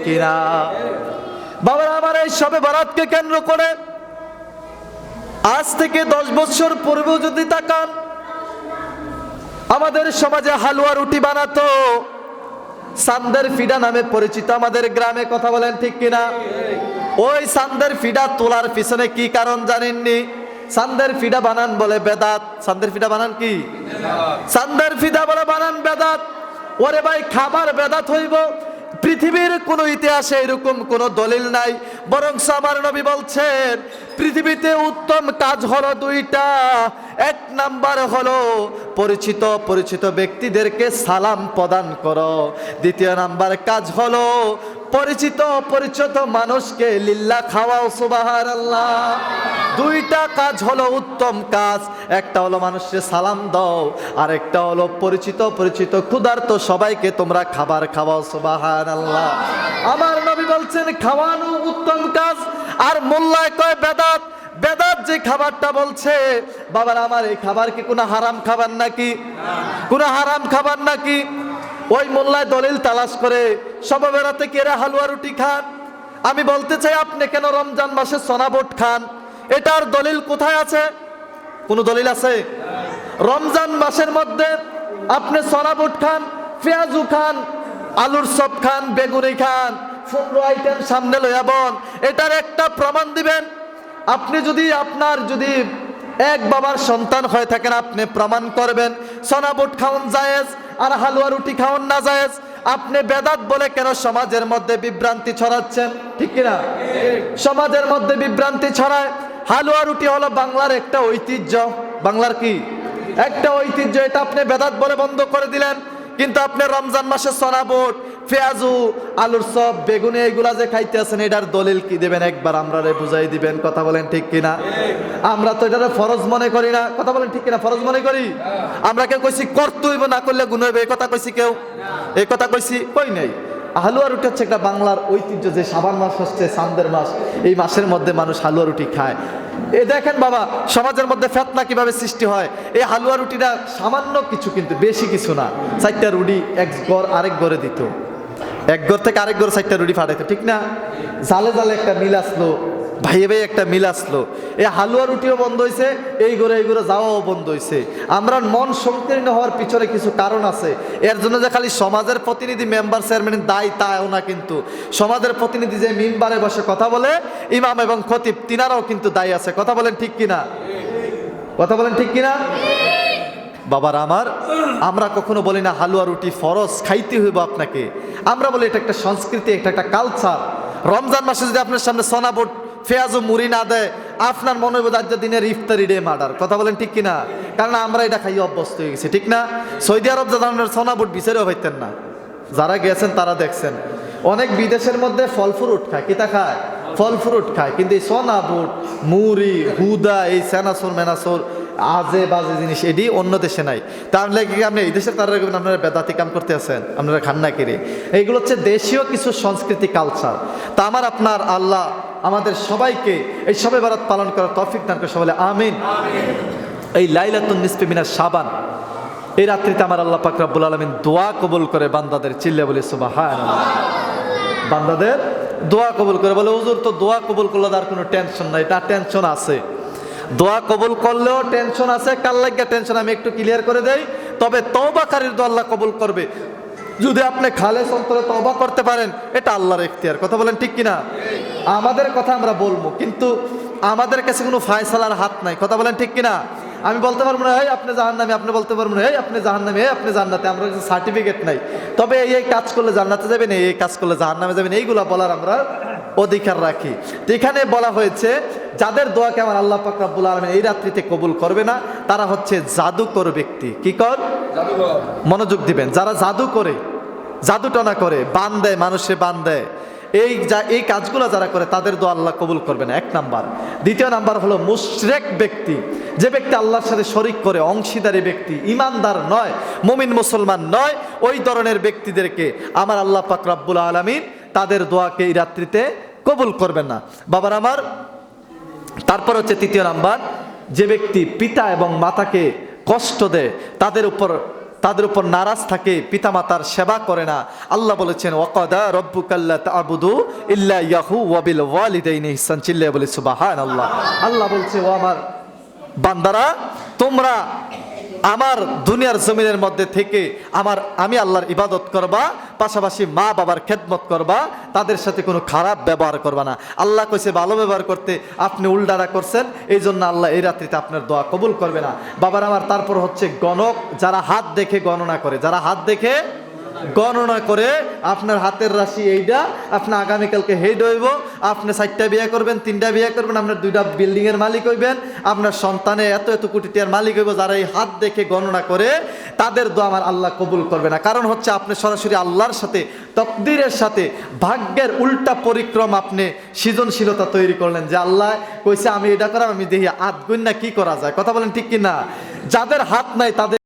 কিনা? বাবা আমার, এই শবে বরাতকে কেন্দ্র করে আজ থেকে 10 বছর পূর্বেও যদি তাকান, আমাদের সমাজে হালুয়া রুটি বানাতো সান্দের ফিডা নামে পরিচিত আমাদের গ্রামে। কথা বলেন ঠিক কিনা? ওই সান্দের ফিডা তোলার পিছনে কি কারণ জানেননি? সান্দের ফিডা বানান বলে বেদাত। সান্দের ফিডা বানান কি? সান্দের ফিডা বলে বানান বেদাত। ওরে ভাই, খাবার বেদাত হইব, পৃথিবীর কোন ইতিহাসে এরকম কোন দলিল নাই। বরং আমার নবী বলছেন, পৃথিবীতে উত্তম কাজ হলো দুইটা। এক নাম্বার হলো পরিচিত ব্যক্তিদেরকে সালাম প্রদান করো। দ্বিতীয় নাম্বার কাজ হলো পরিচিত মানুষকে লিল্লাহ খাওয়াও। সুবহানাল্লাহ। দুইটা কাজ হলো উত্তম কাজ। একটা হলো মানুষকে সালাম দাও, আর একটা হলো পরিচিত ক্ষুধার্ত সবাইকে তোমরা খাবার খাওয়াও। সুবহানাল্লাহ। আমার নবী বলছেন খাওয়ানো উত্তম কাজ, আর মোল্লায় কয় বেদাত। বেদাত যে খাবারটা বলছে, বাবার আমার, এই খাবার কি কোনো হারাম খাবার নাকি? কোনো হারাম খাবার নাকি? ওই মোল্লায় দলিল তালাশ করে সবে বেড়াতে কেরা হালুয়া রুটি খান। আমি বলতে চাই, আপনি কেন রমজান মাসে সোনাবোট খান? এটার দলিল কোথায় আছে? কোন দলিল আছে? রমজান মাসের মধ্যে আপনি সোনাবোট খান, পেঁয়াজু খান, আলুর চপ খান, বেগুনি খান, 15 আইটেম সামনে লইয়া বন, এটার একটা প্রমাণ দিবেন। আপনি যদি আপনার এক বাবার সন্তান হয়ে থাকেন, আপনি প্রমাণ করবেন সোনাবোট খাওয়ান জায়েজ আর হালুয়া রুটি খাওয়ান না জায়েজ। আপনি বেদাত বলে কেন সমাজের মধ্যে বিভ্রান্তি ছড়াচ্ছেন? ঠিক কিনা? সমাজের মধ্যে বিভ্রান্তি ছড়ায়। হালুয়া রুটি হলো বাংলার একটা ঐতিহ্য। বাংলার কি একটা ঐতিহ্য, এটা আপনি বেদাত বলে বন্ধ করে দিলেন। কিন্তু আপনি রমজান মাসে সোনাবোট, পেঁয়াজু, আলুর চপ, বেগুনি এইগুলা যে খাইতে আছেন, এটার দলিল কি দেবেন? একবার আমরা বুঝাই দিবেন। কথা বলেন ঠিক কিনা? আমরা তো এটারে ফরজ মনে করি না। কথা বলেন ঠিক কিনা? ফরজ মনে করি আমরা। কেউ কইছি করতে হইব, না করলে গুণ হইবে, এই কথা কইছি কেউ? এই কথা কইছি? কই নাই। হালুয়া রুটি হচ্ছে একটা বাংলার ঐতিহ্য, যে শ্রাবণ মাস হচ্ছে চাঁদের মাস, এই মাসের মধ্যে মানুষ হালুয়া রুটি খায়। এই দেখেন বাবা, সমাজের মধ্যে ফেতনা কিভাবে সৃষ্টি হয়। এই হালুয়া রুটিটা সামান্য কিছু, কিন্তু বেশি কিছু না। 4টা রুটি এক ঘর আরেক ঘরে দিত, এক ঘর থেকে আরেক ঘরে 4টা রুটি ফাটাইতো, ঠিক না? জালে জালে একটা মিল আসলো, ভাইয়ে ভাই একটা মিল আসলো। এই হালুয়া রুটিও বন্ধ হয়েছে, এই ঘরে যাওয়াও বন্ধ হয়েছে। আমরা মন সংকীর্ণ হওয়ার পিছনে কিছু কারণ আছে। এর জন্য যে খালি সমাজের প্রতিনিধি, মেম্বার, চেয়ারম্যান দায়ী তাও না, কিন্তু সমাজের প্রতিনিধি যে মিম্বারে বসে কথা বলে, ইমাম এবং খতিব, তিনারাও কিন্তু দায়ী আছে। কথা বলেন ঠিক কিনা? কথা বলেন ঠিক কিনা? বাবার আমার, আমরা কখনো বলি না হালুয়া রুটি ফরজ, খাইতে হইব আপনাকে। আমরা বলি এটা একটা সংস্কৃতি, একটা কালচার। রমজান মাসে যদি আপনার সামনে সোনাবোট, পেঁয়াজ ও মুড়ি না দেয়, আপনার মনে হবে আজ দিনের ইফতারি ডে মার্ডার। কথা বলেন ঠিক কিনা? কারণ আমরা এটা খাইয়ে অভ্যস্ত হয়ে গেছি, ঠিক না? সৌদি আরব যাদের সোনাবোট বিচারেও হইতেন না, যারা গেছেন তারা দেখছেন। অনেক বিদেশের মধ্যে ফল ফ্রুট খায়। কিতা খায়? ফল ফ্রুট খায়। কিন্তু এই সোনাবোট, মুড়ি, হুদা, এই সেনাসোর মেনাসোর আজে বাজে জিনিস, এটি অন্য দেশে নাই। তাহলে কি আপনি এই দেশের তারা আপনারা বেদাতি কাম করতে আছেন? আপনারা খান না কেড়ে? এইগুলো হচ্ছে দেশীয় কিছু সংস্কৃতি, কালচার। তা আমার আপনার আল্লাহ আমাদের সবাইকে এই শবে বরাত পালন করার তৌফিক দান করে, সবাই আমিন। এই লাইলাতুন নিসফি মিনাশ শাবান, এই রাত্রিতে আমার আল্লাহ পাক রব্বুল আলামিন দোয়া কবুল করে বান্দাদের, চিল্লা বলে সুবহানাল্লাহ। বান্দাদের দোয়া কবুল করে। বলে হুজুর, তো দোয়া কবুল করলে তার কোনো টেনশন নাই। তার টেনশন আছে। দোয়া কবুল করলেও টেনশন আছে। কার লাগিয়া টেনশন আমি একটু ক্লিয়ার করে দেই। তবে তওবাকারীর দোয়া আল্লাহ কবুল করবে যদি আপনি খালেস অন্তরে তওবা করতে পারেন। এটা আল্লাহর ইখতিয়ার। কথা বলেন ঠিক কিনা? আমাদের কথা আমরা বলবো, কিন্তু আমাদের কাছে কোনো ফায়সালার হাত নাই। কথা বলেন ঠিক কিনা? আমি বলতে পারবো না এই আপনি জাহান্নামী, আপনি বলতে পারবো না এই আপনি জাহান্নামী, এই আপনি জান্নাতে। আমরা কাছে সার্টিফিকেট নাই। তবে এই কাজ করলে জান্নাতে যাবেন, এই কাজ করলে জাহান্নামে যাবেন, এইগুলা বলার আমরা অধিকার রাখি। তো এখানে বলা হয়েছে যাদের দোয়াকে আমার আল্লাহ পাক রব্বুল আলামিন এই রাত্রিতে কবুল করবে না, তারা হচ্ছে জাদুকর ব্যক্তি। কি কর? মনোযোগ দিবেন। যারা জাদু করে, জাদুটনা করে, বান দেয়, মানুষে বান দেয়, এই কাজগুলো যারা করে, তাদের দোয়া আল্লাহ কবুল করবে না, এক নাম্বার। দ্বিতীয় নাম্বার হলো মুশরিক ব্যক্তি, যে ব্যক্তি আল্লাহর সাথে শরিক করে, অংশীদারি ব্যক্তি, ইমানদার নয়, মুমিন মুসলমান নয়, ওই ধরনের ব্যক্তিদেরকে আমার আল্লাহ পাক রব্বুল আলামিন তাদের দোয়াকে এই রাত্রিতে কবুল করবেন না। বাবার আমার, তারপর হচ্ছে তৃতীয় নাম্বার, যে ব্যক্তি পিতা এবং মাতাকে কষ্ট দেয়, তাদের উপর তাদের উপর নারাজ থাকে, পিতামাতার সেবা করে না। আল্লাহ বলেছেন ওয়াকাদা রব্বুকাল্লা তা'বুদু ইল্লা ইয়াহু ওয়া বিল ওয়ালিদাইনি ইহসান, চিল্লায়ে বলে সুবহানাল্লাহ। আল্লাহ বলছে ও আমার বান্দারা, তোমরা আমার দুনিয়ার জমিনের মধ্যে থেকে আমি আল্লাহর ইবাদত করবা, পাশাপাশি মা বাবার খেদমত করবা, তাদের সাথে কোনো খারাপ ব্যবহার করবা না। আল্লাহ কইছে ভালো ব্যবহার করতে, আপনি উল্টাটা করছেন, এই জন্য আল্লাহ এই রাত্রিতে আপনার দোয়া কবুল করবে না। বাবার আমার, তারপর হচ্ছে গণক, যারা হাত দেখে গণনা করে, যারা হাত দেখে গণনা করে আপনার হাতের রাশি এইটা, আপনি আগামীকালকে হেড হইব, আপনি 4টা বিয়ে করবেন, 3টা বিয়ে করবেন, আপনার 2টা বিল্ডিং এর মালিক হইবেন, আপনার সন্তানে এত এত কোটি টাকার মালিক হইব। যারা এই হাত দেখে গণনা করে তাদের দোয়া আমার আল্লাহ কবুল করবে না। কারণ হচ্ছে আপনি সরাসরি আল্লাহর সাথে, তকদিরের সাথে, ভাগ্যের উল্টা পরিক্রম আপনি সৃজনশীলতা তৈরি করলেন, যে আল্লাহ কইছে আমি এটা করাম, আমি দেখি হাত গুণ না কি করা যায়। কথা বলেন ঠিক কিনা? যাদের হাত নাই তাদের